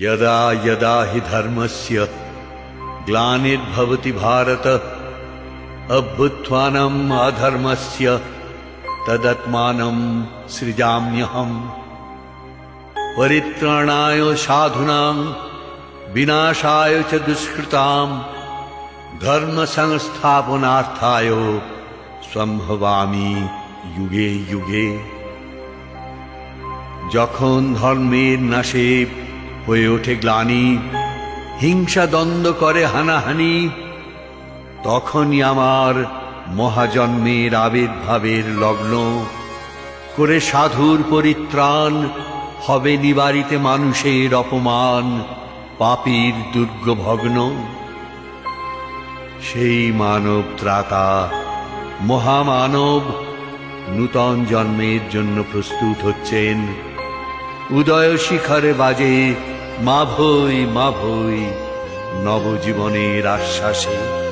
यदा यदा हि धर्मस्य ग्लानिर्भवति भारत अभ्युत्थानम् अधर्मस्य तदात्मानं सृजाम्यहम् परित्राणाय साधूनां विनाशाय च दुष्कृतां धर्म संस्थापनार्थाय सम्भवामि युगे युगे। যখন ধর্মের নাশে হয়ে ওঠে গ্লানি, হিংসা দ্বন্দ্ব করে হানাহানি, তখনই আমার মহাজন্মের আবির্ভাবের লগ্ন করে সাধুর পরিত্রাণ হবে নিবারিতে মানুষের অপমান, পাপীর দুর্গ ভগ্ন। সেই মানব ত্রাতা মহামানব নূতন জন্মের জন্য প্রস্তুত হচ্ছেন। উদয় শিখরে বাজে মা ভৈ নবজীবনের আশ্বাসে।